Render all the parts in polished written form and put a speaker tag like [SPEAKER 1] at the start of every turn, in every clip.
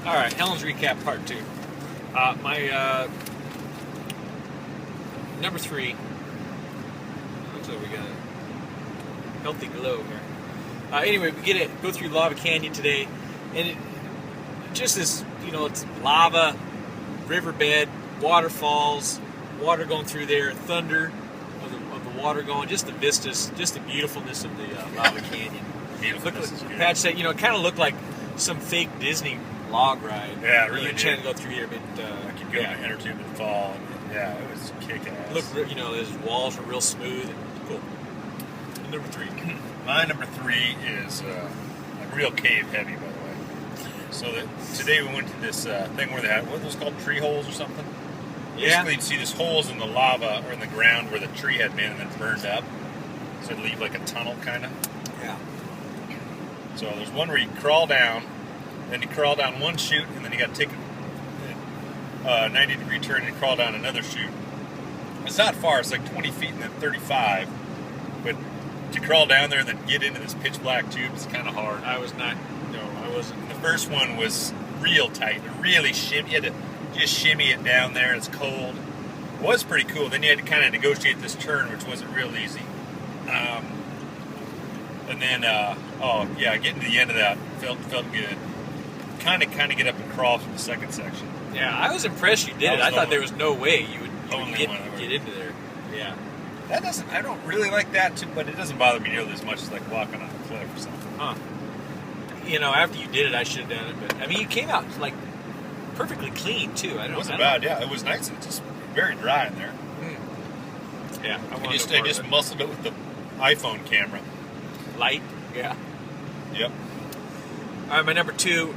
[SPEAKER 1] All right, Helens recap part 2. My number 3. Looks like we got a healthy glow here. Anyway, we go through Lava Canyon today, and it just is, it's lava, riverbed, waterfalls, water going through there, thunder of the water going, just the vistas, just the beautifulness of the Lava Canyon. Pat said, it kind of looked like some fake Disney log ride.
[SPEAKER 2] Yeah, it really
[SPEAKER 1] did. Trying to go through here, but
[SPEAKER 2] I could go in the inner tube and fall. And, yeah, it was kicking ass.
[SPEAKER 1] Look, those walls were real smooth and cool. And number 3.
[SPEAKER 2] My number 3 is a real cave heavy, by the way. So today we went to this thing where they had, what are those called, tree holes or something?
[SPEAKER 1] Yeah.
[SPEAKER 2] Basically, you'd see these holes in the lava or in the ground where the tree had been and then burned up. So it'd leave like a tunnel, kind of.
[SPEAKER 1] Yeah.
[SPEAKER 2] So there's one where you crawl down, then you crawl down one chute, and then you got to take a 90-degree turn and crawl down another chute. It's not far, it's like 20 feet and then 35, but to crawl down there and then get into this pitch black tube is kind of hard.
[SPEAKER 1] I wasn't.
[SPEAKER 2] The first one was real tight, really shimmy. You had to just shimmy it down there, it's cold. It was pretty cool. Then you had to kind of negotiate this turn, which wasn't real easy. And then, getting to the end of that felt good. Kind of get up and crawl through the second section.
[SPEAKER 1] Yeah, I was impressed you did it. I thought there was no way you would get into there. Yeah.
[SPEAKER 2] I don't really like that too, but it doesn't bother me nearly as much as like walking on a cliff or something.
[SPEAKER 1] Huh. After you did it, I should have done it. But, you came out, like, perfectly clean, too.
[SPEAKER 2] It wasn't bad, yeah. It was nice. It's just very dry in there.
[SPEAKER 1] Yeah.
[SPEAKER 2] I just muscled it with the iPhone camera.
[SPEAKER 1] Light? Yeah.
[SPEAKER 2] Yep.
[SPEAKER 1] All right, my number 2.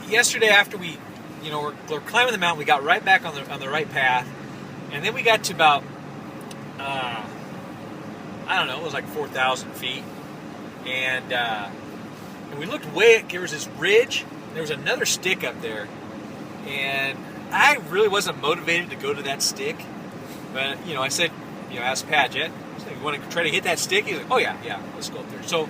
[SPEAKER 1] Yesterday after we're climbing the mountain, we got right back on the right path, and then we got to about it was like 4,000 feet, and we looked there was this ridge, there was another stick up there, and I really wasn't motivated to go to that stick, but I said, asked Pat, you want to try to hit that stick? He's like, oh yeah, let's go up there. So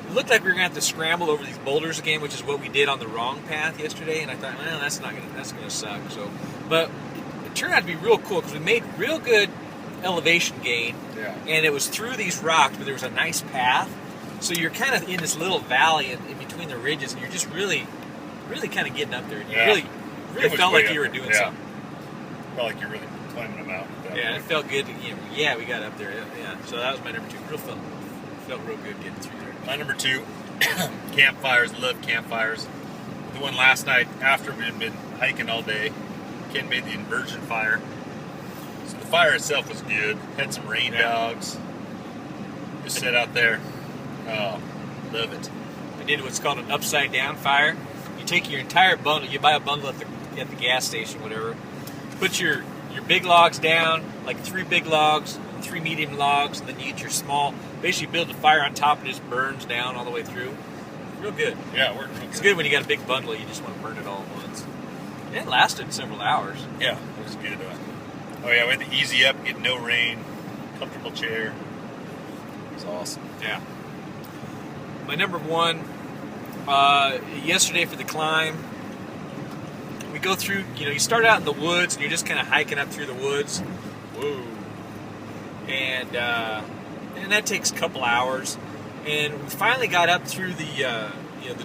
[SPEAKER 1] it looked like we were going to have to scramble over these boulders again, which is what we did on the wrong path yesterday, and I thought, well, that's going to suck. So, but it turned out to be real cool because we made real good elevation gain, and it was through these rocks, but there was a nice path. So you're kind of in this little valley in between the ridges, and you're just really, really kind of getting up there. And you really felt like you were doing something.
[SPEAKER 2] Felt like you're really climbing a mountain.
[SPEAKER 1] Yeah, it felt good. We got up there. Yeah, so that was my number 2. Felt real good getting through there.
[SPEAKER 2] My number 2, campfires. Love campfires. The one last night after we had been hiking all day, Ken made the inversion fire. So the fire itself was good. Had some rain dogs. Just sit out there. Oh, love it.
[SPEAKER 1] I did what's called an upside down fire. You take your entire bundle. You buy a bundle at the gas station, whatever. Put your big logs down, like 3 big logs, 3 medium logs, and then you get your small. Basically, build a fire on top and it just burns down all the way through. Real good.
[SPEAKER 2] Yeah, it worked real good.
[SPEAKER 1] It's good when you got a big bundle. You just want to burn it all at once. And it lasted several hours.
[SPEAKER 2] Yeah, it was good. We had the easy up, get no rain, comfortable chair. It was awesome.
[SPEAKER 1] Yeah. My number 1, yesterday for the climb, we go through, you start out in the woods and you're just kind of hiking up through the woods. Whoa. And that takes a couple hours. And we finally got up through the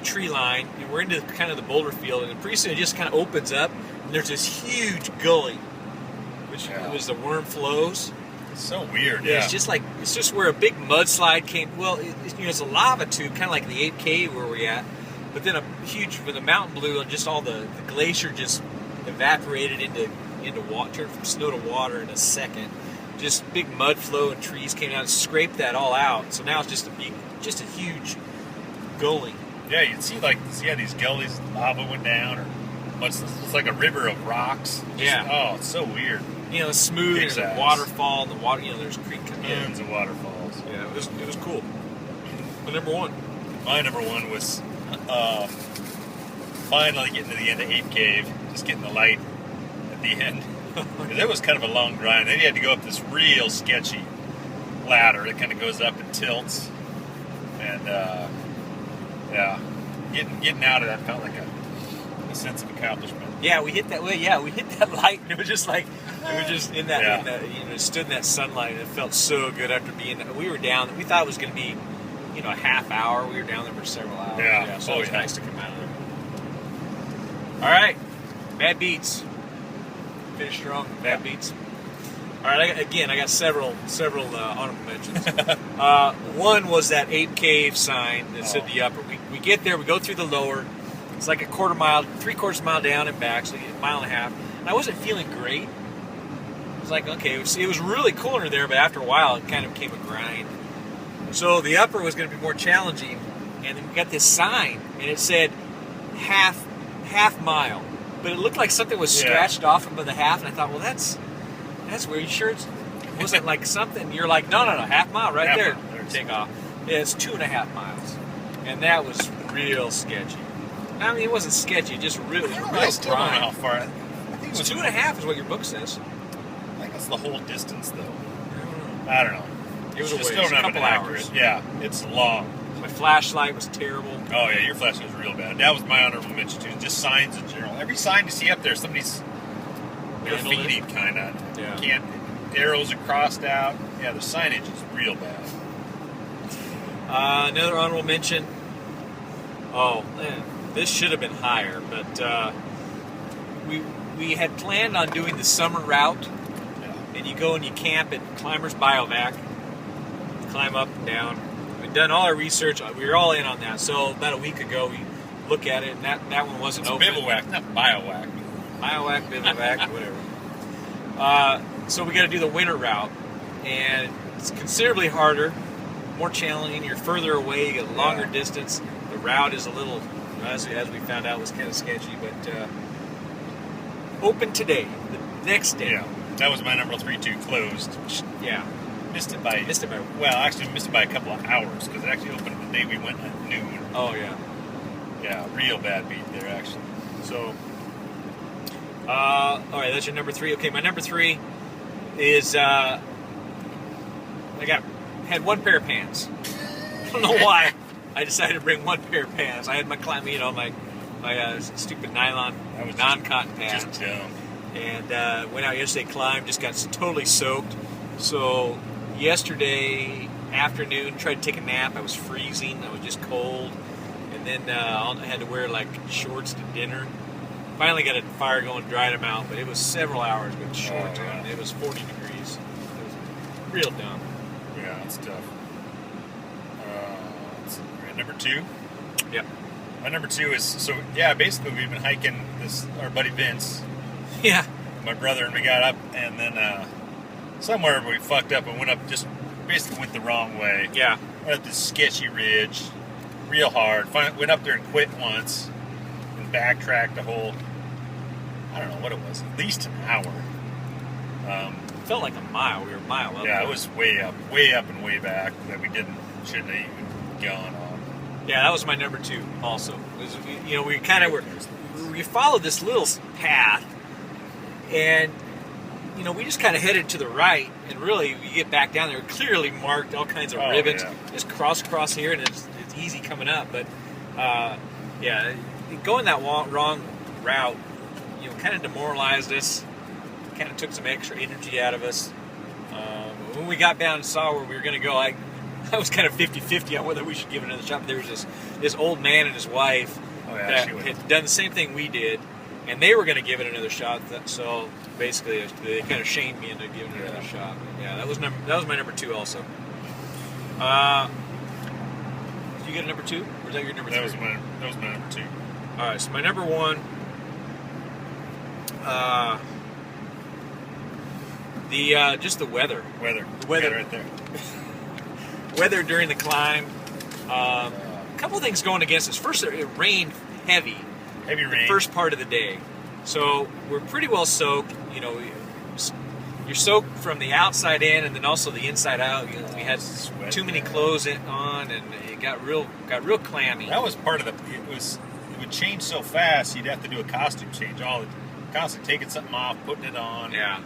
[SPEAKER 1] tree line, and we're into kind of the boulder field, and pretty soon it just kind of opens up, and there's this huge gully, which was the worm flows.
[SPEAKER 2] It's so weird,
[SPEAKER 1] yeah. It's just where a big mudslide came. Well, it's a lava tube, kind of like the 8 cave where we're at. But then when the mountain blew, and just all the glacier just evaporated into water, turned from snow to water in a second. Just big mud flow and trees came down and scraped that all out. So now it's just a huge gully.
[SPEAKER 2] Yeah, you'd see these gullies, lava went down, or it's like a river of rocks. Oh, it's so weird.
[SPEAKER 1] It's smooth. There's a waterfall, and the water. There's a creek coming in.
[SPEAKER 2] Tons of waterfalls.
[SPEAKER 1] Yeah, it was cool. My number 1.
[SPEAKER 2] My number 1 was finally getting to the end of 8 Cave, just getting the light at the end. It was kind of a long grind. Then you had to go up this real sketchy ladder that kind of goes up and tilts. And yeah, getting out of that felt like a sense of accomplishment.
[SPEAKER 1] Yeah, we hit that way. Yeah, we hit that light, and it was just like we were just in that,
[SPEAKER 2] Yeah.
[SPEAKER 1] stood in that sunlight, and it felt so good after being. We were down. We thought it was going to be, a half hour. We were down there for several hours.
[SPEAKER 2] Yeah.
[SPEAKER 1] So it was nice to come out of there. All right, bad beats. Finish strong. Bad beats. All right. I got several honorable mentions. One was that Ape Cave sign that said the upper. We get there. We go through the lower. It's like a quarter mile, 3/4 mile down and back, so a mile and a half. And I wasn't feeling great. It was like, okay, it was really cooler there, but after a while, it kind of became a grind. So the upper was going to be more challenging, and then we got this sign, and it said half mile, but it looked like something was scratched off above the half, and I thought, well, that's weird. You sure it wasn't like something? You're like, no, half mile right there. Takeoff. Yeah, it's 2.5 miles, and that was real sketchy. I mean, it wasn't sketchy, just really,
[SPEAKER 2] I still don't know how far. I think
[SPEAKER 1] it was 2.5 is what your book says.
[SPEAKER 2] I think that's the whole distance, though. I don't know.
[SPEAKER 1] It was a
[SPEAKER 2] Still
[SPEAKER 1] ways, a
[SPEAKER 2] not
[SPEAKER 1] couple hours.
[SPEAKER 2] accurate. Yeah, it's long.
[SPEAKER 1] My flashlight was terrible.
[SPEAKER 2] Oh yeah, your flash was real bad. That was my honorable mention too. Just signs in general. Every sign you see up there, somebody's graffitied kind of.
[SPEAKER 1] Yeah.
[SPEAKER 2] Can't. Arrows are crossed out. Yeah, the signage is real bad.
[SPEAKER 1] Another honorable mention. Oh man, this should have been higher, but we had planned on doing the summer route, and you go and you camp at Climbers Biovac, climb up and down. We'd done all our research. We were all in on that. So about a week ago, we look at it, and that one wasn't
[SPEAKER 2] It's
[SPEAKER 1] open.
[SPEAKER 2] Bivouac, not Biovac.
[SPEAKER 1] Bivouac, whatever. So we got to do the winter route, and it's considerably harder, more challenging. You're further away, you get a longer distance. The route is a little, as we found out, was kind of sketchy, but open today, the next day.
[SPEAKER 2] Yeah, that was my number 3 too. Closed.
[SPEAKER 1] Yeah.
[SPEAKER 2] Missed it by. Well, actually missed it by a couple of hours because it actually opened the day we went at noon.
[SPEAKER 1] Oh yeah.
[SPEAKER 2] Yeah, real bad beat there actually.
[SPEAKER 1] So. All right, that's your number 3. Okay, my number 3 is I had one pair of pants. I don't know why I decided to bring one pair of pants. I had my my stupid nylon non-cotton pants.
[SPEAKER 2] Just dumb.
[SPEAKER 1] And went out yesterday, climbed, just got totally soaked. So yesterday afternoon, tried to take a nap. I was freezing. I was just cold, and then I had to wear like shorts to dinner. Finally got a fire going, dried them out, but it was several hours with shorts on. It was 40 degrees. It was real dumb.
[SPEAKER 2] Yeah, that's tough. Number 2?
[SPEAKER 1] Yep.
[SPEAKER 2] My number 2 is, basically we've been hiking our buddy Vince.
[SPEAKER 1] Yeah.
[SPEAKER 2] My brother and we got up, and then somewhere we fucked up and basically went the wrong way.
[SPEAKER 1] Yeah.
[SPEAKER 2] Went up this sketchy ridge, real hard. Went up there and quit once, and backtracked a whole, I don't know what it was, at least an hour.
[SPEAKER 1] It felt like a mile. We were a mile up.
[SPEAKER 2] Yeah, it was way up and way back that we shouldn't have even gone on.
[SPEAKER 1] Yeah, that was my number 2 also. We kind of we followed this little path, and we just kind of headed to the right, and really we get back down there, clearly marked all kinds of ribbons.
[SPEAKER 2] Yeah.
[SPEAKER 1] Just cross here, and it's easy coming up. But going that wrong route, kind of demoralized us. Kind of took some extra energy out of us. When we got down and saw where we were going to go, I was kind of 50-50 on whether we should give it another shot. But there was this old man and his wife that had done the same thing we did, and they were going to give it another shot. So basically, they kind of shamed me into giving it another shot. But yeah, that was my number 2 also. Did you get a number 2, or is that your number 3?
[SPEAKER 2] That was my number 2.
[SPEAKER 1] All right, so my number 1. Just the weather.
[SPEAKER 2] The weather right there.
[SPEAKER 1] Weather during the climb. A couple things going against us. First, it rained heavy.
[SPEAKER 2] Heavy rain.
[SPEAKER 1] The first part of the day. So we're pretty well soaked. You're soaked from the outside in, and then also the inside out. We had too many clothes on, and it got real clammy.
[SPEAKER 2] That was part of it would change so fast. You'd have to do a costume change constantly taking something off, putting it on.
[SPEAKER 1] Yeah.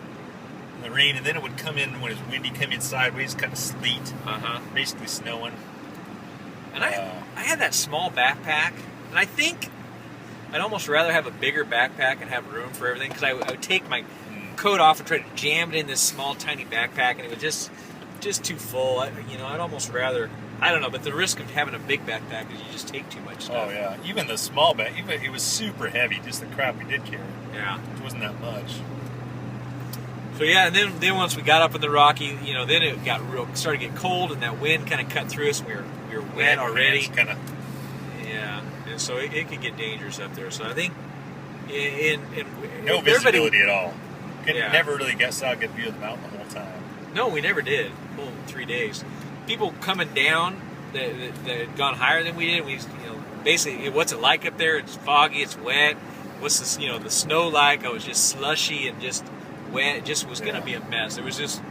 [SPEAKER 2] The rain, and then it would come in when it's windy, come in sideways, kind of sleet, basically snowing.
[SPEAKER 1] And I had that small backpack, and I think I'd almost rather have a bigger backpack and have room for everything, because I would take my coat off and try to jam it in this small, tiny backpack, and it was just too full. I'd almost rather, I don't know, but the risk of having a big backpack is you just take too much stuff.
[SPEAKER 2] Oh, yeah. Even the small bag, even it was super heavy, just the crap we did carry.
[SPEAKER 1] Yeah.
[SPEAKER 2] It wasn't that much.
[SPEAKER 1] So, yeah, and then once we got up in the Rocky, then it started getting cold, and that wind kind of cut through us, and we were wet already. Yeah, and so it could get dangerous up there. So I think
[SPEAKER 2] no visibility at all.
[SPEAKER 1] Yeah.
[SPEAKER 2] Never really saw a good view of the mountain the whole time.
[SPEAKER 1] No, we never did. Whole 3 days. People coming down that had gone higher than we did. We, basically, what's it like up there? It's foggy. It's wet. What's this? The snow like? It was just slushy and just wet. It just was going to be a mess. There was just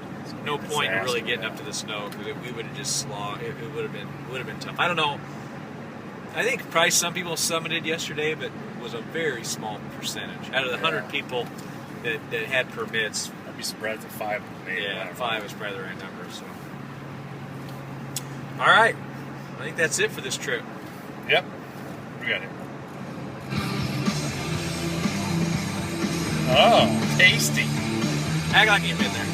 [SPEAKER 1] no point in really getting up to the snow, because we would have just slogged. It would have been tough. I don't know. I think probably some people summited yesterday, but it was a very small percentage out of the 100 people that had permits.
[SPEAKER 2] I'd be surprised if 5 made it.
[SPEAKER 1] Yeah, 5 is probably the right number. So, all right, I think that's it for this trip.
[SPEAKER 2] Yep, we got it. Oh, tasty!
[SPEAKER 1] Act like you've been there.